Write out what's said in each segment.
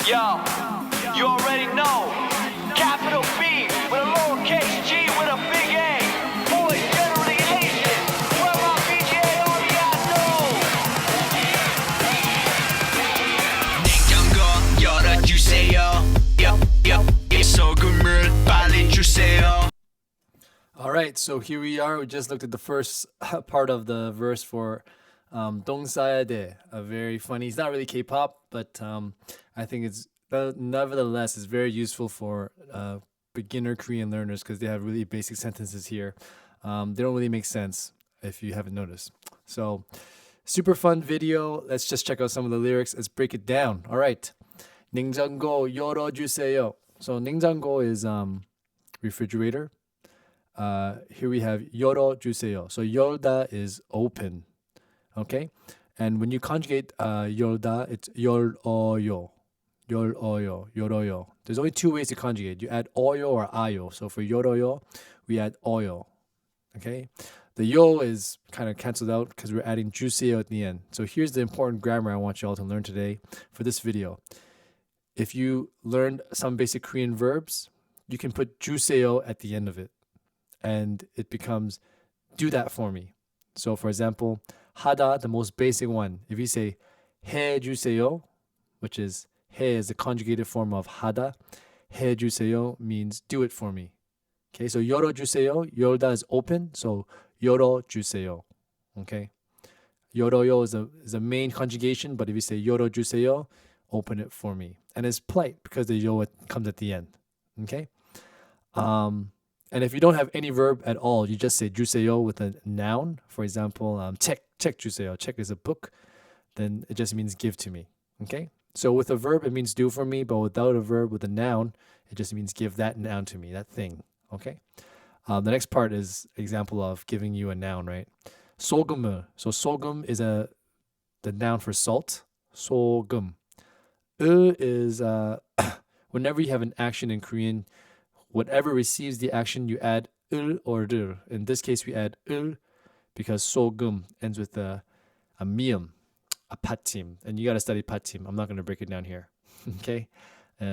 Yo, you already know. Capital B with a lowercase g with a big A. Boys generally Asian. Where my BgA all y'all know. 냉장고 열어주세요. 소금을 빨리 주세요. All right, so here we are. We just looked at the first part of the verse for 동사야돼, a very funny. It's not really K-pop, but I think it's nevertheless it's very useful for beginner Korean learners because they have really basic sentences here. They don't really make sense if you haven't noticed. So super fun video. Let's just check out some of the lyrics. Let's break it down. All right, 냉장고 열어주세요. So 냉장고 is refrigerator. Here we have 열어주세요. So 열다 is open. Okay, and when you conjugate 열다, it's 열어요, 열어요. There's only two ways to conjugate. You add 어요 or 아요. So for 열어요, we add 어요. Okay, the yo is kind of canceled out because we're adding 주세요 at the end. So here's the important grammar I want you all to learn today for this video. If you learned some basic Korean verbs, you can put 주세요 at the end of it, and it becomes do that for me. So for example, 하다, the most basic one. If you say 해주세요, which is 해 is the conjugated form of 하다, 해주세요 means do it for me. Okay, so 열어주세요, 열다 is open, so 열어주세요. Okay, 열어요 is a main conjugation, but if you say 열어주세요, open it for me. And it's polite because the yo comes at the end. Okay, and if you don't have any verb at all, you just say 주세요 with a noun. For example, 책 주세요. 책 is a book. Then it just means give to me. Okay? So with a verb, it means do for me. But without a verb, with a noun, it just means give that noun to me, that thing. Okay? The next part is example of giving you a noun, right? 소금을. So 소금 is the noun for salt. 소금. Is whenever you have an action in Korean, whatever receives the action, you add 을 or 를. In this case, we add 을 because 소금 ends with a mium, a patim. And you got to study patim. I'm not going to break it down here. Okay?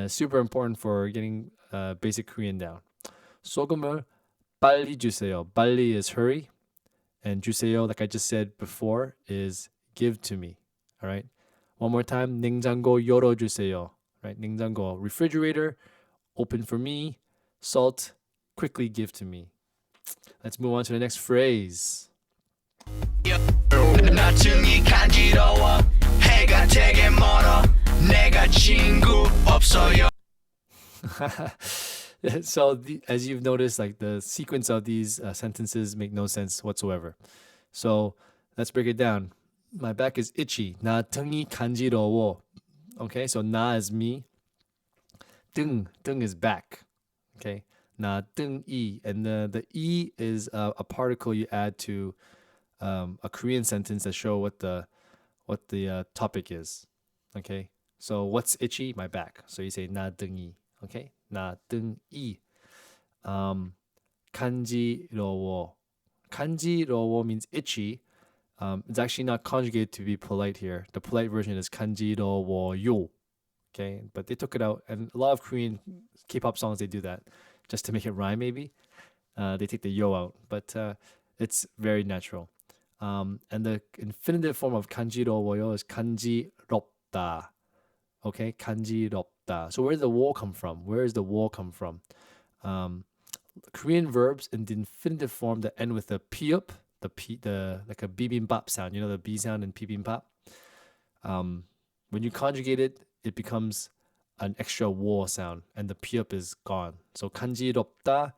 Super important for getting basic Korean down. 소금을 빨리 주세요. 빨리 is hurry. And 주세요, like I just said before, is give to me. All right? One more time. 냉장고 열어주세요. Right? 냉장고, refrigerator, open for me. Salt, quickly give to me. Let's move on to the next phrase. 나중이 간지러워 해가 되게 멀어 내가 친구 없어요. So as you've noticed, like the sequence of these sentences make no sense whatsoever. So let's break it down. My back is itchy. 나 등이 간지러워. Okay, so 나 is me. 등 is back. Okay, 나 등이, and the e is a particle you add to a Korean sentence that show what the topic is. Okay, so what's itchy? My back. So you say 나 등이. Okay, 나 등이. 간지러워. 간지러워 means itchy. It's actually not conjugated to be polite here. The polite version is 간지러워요. Okay, but they took it out, and a lot of Korean K-pop songs they do that just to make it rhyme. Maybe they take the yo out, but it's very natural. And the infinitive form of 간지러워요 is 간지럽다. Okay, 간지럽다. So where did the wo come from? Where does the wo come from? Korean verbs in the infinitive form that end with the piup, the like a bibimbap sound. You know the b sound in bibimbap. When you conjugate it, it becomes an extra wo sound, and the piup is gone. So 간지럽다,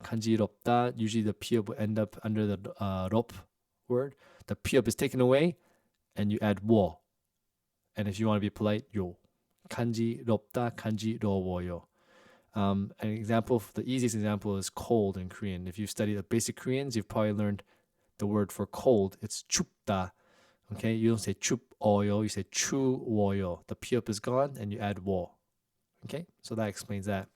간지럽다. Usually the piup will end up under the 럽 word. The piup is taken away, and you add wo. And if you want to be polite, yo. 간지럽다, 간지러워요. An example, the easiest example is cold in Korean. If you've studied the basic Koreans, you've probably learned the word for cold. It's 춥다. Okay, you don't say 춥어요, you say 추워요. The piup is gone, and you add wo. Okay, so that explains that.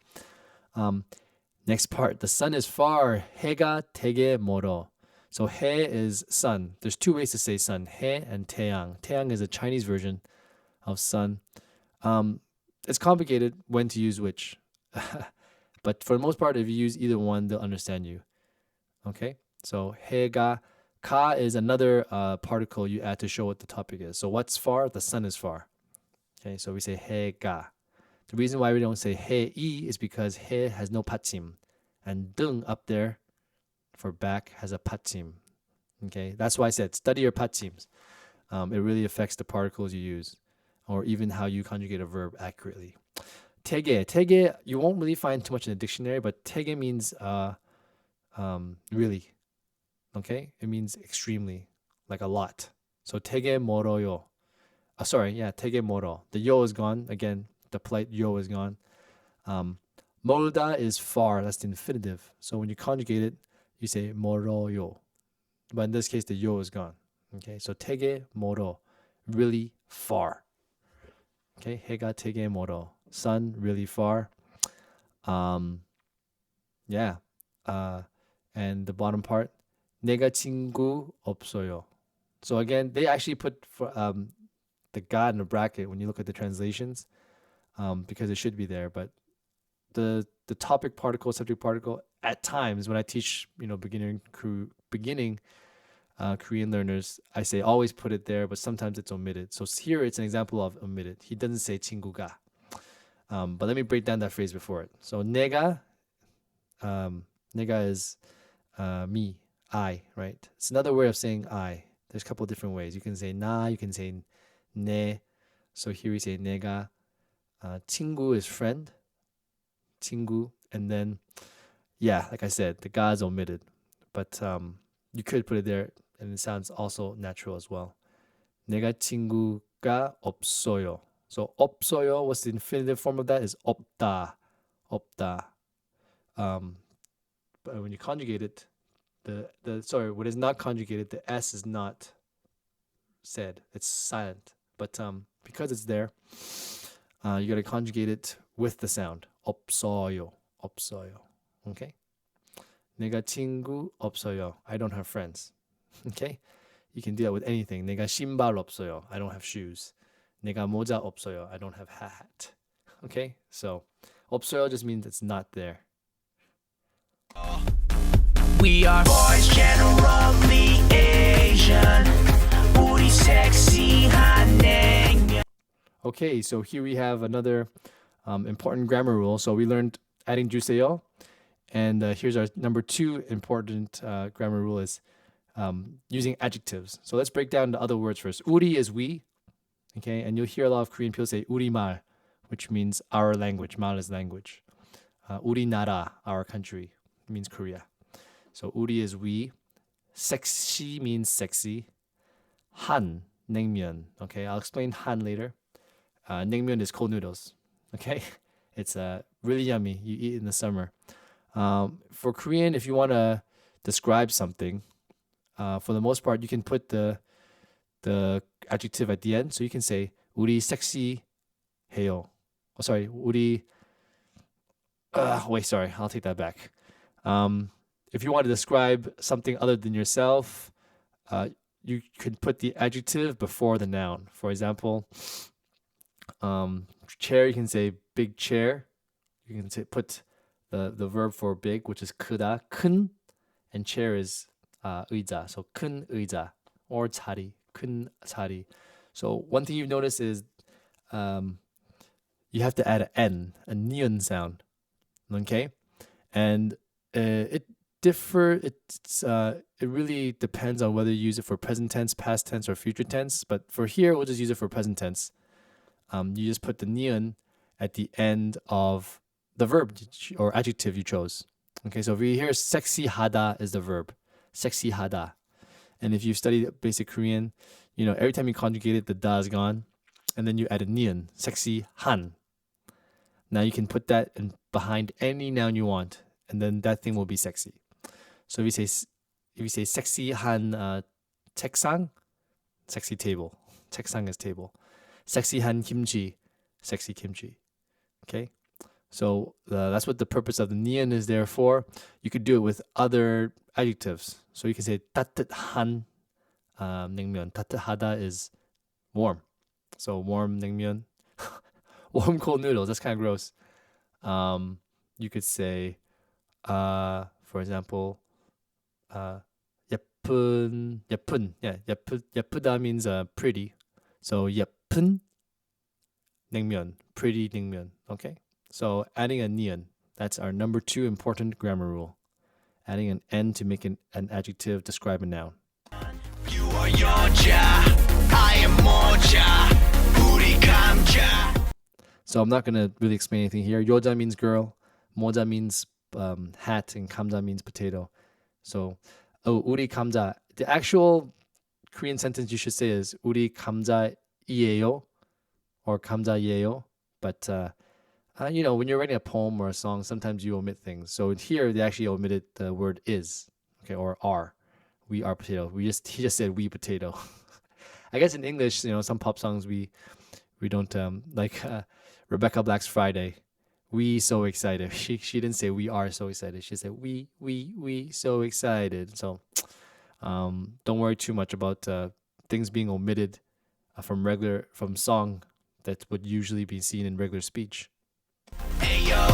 Next part, the sun is far. 해가 되게 멀어. So 해 is sun. There's two ways to say sun, 해 and 태양. 태양 is a Chinese version of sun. it's complicated when to use which. But for the most part, if you use either one, they'll understand you. Okay? So 해가 ka is another particle you add to show what the topic is. So what's far? The sun is far. Okay, so we say 해가. The reason why we don't say 해이 is because 해 has no 받침, and 등 up there for back has a 받침. Okay, that's why I said study your 받침s. It really affects the particles you use, or even how you conjugate a verb accurately. 되게 you won't really find too much in the dictionary, but 되게 means really. Okay, it means extremely, like a lot. So 되게 멀어요. 되게 멀어. The yo is gone again. The polite yo is gone. 멀다 is far. That's the infinitive. So when you conjugate it, you say 멀어요. But in this case, the yo is gone. Okay, so 되게 멀어, really far. Okay, 해가 되게 멀어. Sun, really far. Yeah. And the bottom part, 내가 친구 없어요. So again, they actually put for the ga in a bracket when you look at the translations, because it should be there. But the topic particle, subject particle, at times when I teach, beginning Korean learners, I say always put it there, but sometimes it's omitted. So here it's an example of omitted. He doesn't say 친구가. But let me break down that phrase before it. So 내가 is me, I, right? It's another way of saying I. There's a couple of different ways. You can say 나, you can say 내. So here we say 내가. 친구 is friend. 친구. And then, yeah, like I said, the ga is omitted. But you could put it there, and it sounds also natural as well. 내가 친구가 없어요. So 없어요, what's the infinitive form of that? Is 없다. 없다. But when you conjugate it, when it's not conjugated, the S is not said. It's silent. But because it's there, you gotta conjugate it with the sound. 없어요. 없어요. Okay? 내가 친구 없어요. I don't have friends. Okay? You can do that with anything. 내가 신발 없어요. I don't have shoes. 내가 모자 없어요. I don't have hat. Okay? So 없어요 just means it's not there. We are boys generally Asian. 우리 섹시한 냉면. Okay, so here we have another important grammar rule. So we learned adding 주세요. And here's our number 2 important grammar rule is using adjectives. So let's break down the other words first. 우리 is we. Okay, and you'll hear a lot of Korean people say 우리말, which means our language. 말 is language. 우리나라, our country, means Korea. So 우리 is we. Sexy means sexy. 한, 냉면. Okay, I'll explain 한 later. 냉면 is cold noodles. Okay, it's really yummy. You eat it in the summer. For Korean, if you want to describe something, for the most part, you can put the adjective at the end. So you can say 우리 섹시해요. Oh, sorry, 우리. Sorry, I'll take that back. If you want to describe something other than yourself, you could put the adjective before the noun. For example, chair, you can say big chair. You can say put the verb for big, which is 크다, 큰, and chair is 의자. So 큰 의자 or 자리, 큰 자리. So one thing you've noticed is you have to add an N, a nion sound. Okay, and it really depends on whether you use it for present tense, past tense, or future tense. But for here, we'll just use it for present tense. You just put the nion at the end of the verb or adjective you chose. Okay, so if you hear 섹시하다 is the verb, 섹시하다. And if you've studied basic Korean, every time you conjugate it, the da is gone, and then you add a nion, 섹시한. Now you can put that behind any noun you want, and then that thing will be sexy. So if you say 섹시한 책상, sexy table. 책상 is table. 섹시한 김치, sexy kimchi. Okay, so that's what the purpose of the nion is there for. You could do it with other adjectives. So you can say 따뜻한 냉면. 따뜻하다 is warm. So warm 냉면. warm cold noodles. That's kind of gross. You could say, for example, 예쁜. Yeah, 예쁘다 means pretty. So 예쁜 냉면, pretty 냉면. Okay. So adding a nian. That's our number 2 important grammar rule. Adding an n to make an adjective describe a noun. You are 여자, I am 모자, 우리 감자. So I'm not going to really explain anything here. 여자 means girl, 모자 means hat, and 감자 means potato. So, 우리 감자. The actual Korean sentence you should say is 우리 감자이에요 or 감자이에요. But when you're writing a poem or a song, sometimes you omit things. So here they actually omitted the word is, okay, or are. We are potato. He just said we potato. I guess in English, some pop songs we don't like Rebecca Black's Friday. We so excited. She didn't say we are so excited. She said we so excited. So don't worry too much about things being omitted from song that would usually be seen in regular speech. Hey yo,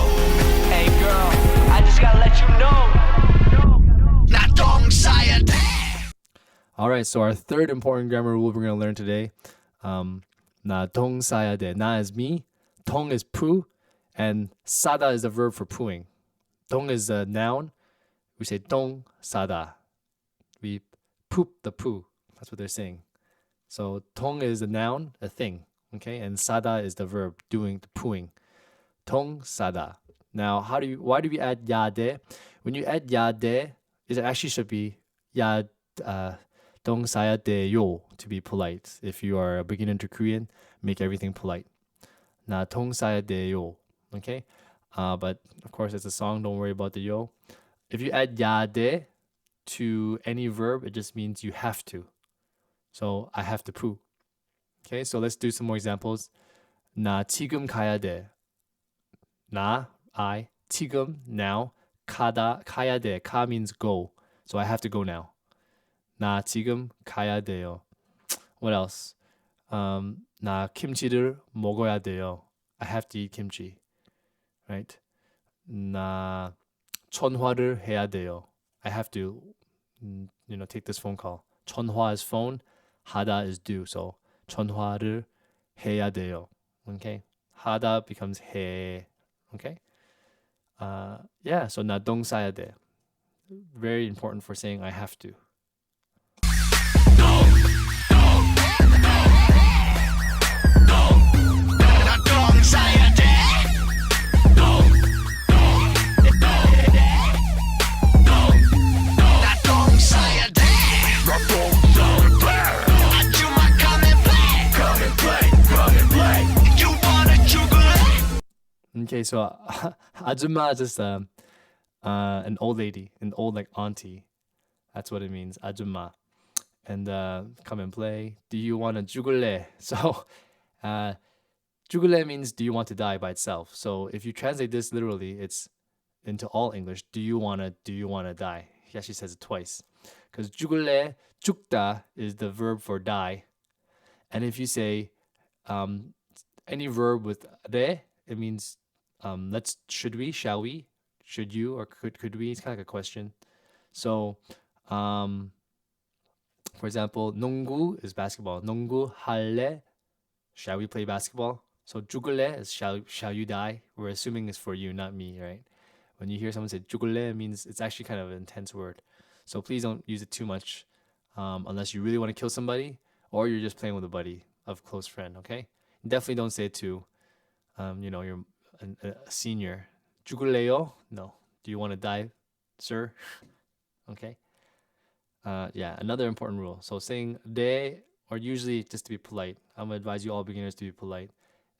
hey girl, I just gotta let you know. 나 똥 싸야 돼. All right, so our third important grammar rule we're going to learn today. 나 똥 싸야 돼. Na is me, 똥 is poo, and 싸다 is the verb for pooing. 똥 is a noun. We say 똥 싸다. We poop the poo. That's what they're saying. So 똥 is a noun, a thing, okay? And 싸다 is the verb, doing the pooing. 똥 싸다. Now, why do we add 야대? When you add 야대, it actually should be 야 똥 싸야 돼요 to be polite. If you are a beginner to Korean, make everything polite. 나 똥 싸야 돼요. Okay? But of course, it's a song. Don't worry about the yo. If you add 야대 to any verb, it just means you have to. So I have to poo. Okay, so let's do some more examples. 나 지금 가야 돼. 나, I, 지금, now, 가야 돼. 가 means go. So I have to go now. 나 지금 가야 돼요. What else? 나 김치를 먹어야 돼요. I have to eat kimchi. Right? 나 전화를 해야 돼요. I have to, take this phone call. 전화 is phone, 하다 is do. So 전화를 해야 돼요. Okay? 하다 becomes 해. Okay? So 나 똥 싸야 돼. Very important for saying I have to. Okay, so 아줌마 is just an old lady, an old like auntie. That's what it means, 아줌마. And come and play. Do you want to 죽을래? So 죽을래 means do you want to die by itself. So if you translate this literally, it's into all English. Do you want to die? He actually says it twice. Because 죽을래, 죽다 is the verb for die. And if you say any verb with 래, it means should we, shall we, should you, or could we? It's kind of like a question. So for example, 농구 is basketball. 농구 할래? Shall we play basketball? So 죽을래 is shall you die? We're assuming it's for you, not me, right? When you hear someone say 죽을래, it means it's actually kind of an intense word. So please don't use it too much unless you really want to kill somebody or you're just playing with a buddy, a close friend, okay? Definitely don't say it to, you're a senior. 죽을래요? No. Do you want to die, sir? Okay. Another important rule. So saying 네, or usually just to be polite. I'm going to advise you all beginners to be polite.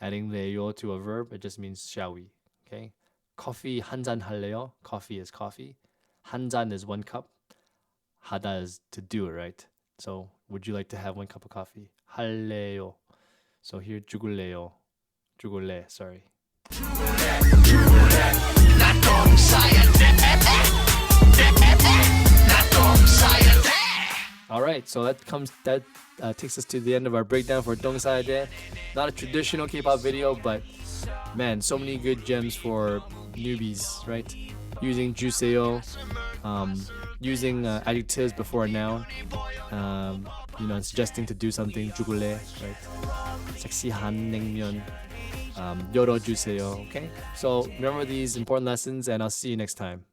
Adding 레요 to a verb, it just means shall we. Okay. 커피 한 잔 할래요? Coffee is coffee. 한 잔 is 1 cup. 하다 is to do it, right? So would you like to have 1 cup of coffee? 할래요. So here 죽을래요. 죽을래, sorry. All right, so that takes us to the end of our breakdown for 동사에. Not a traditional K-pop video, but man, so many good gems for newbies, right? Using 주세요, using adjectives before a noun, suggesting to do something, 죽을래, right? 섹시한 냉면, 열어주세요. Okay, so remember these important lessons, and I'll see you next time.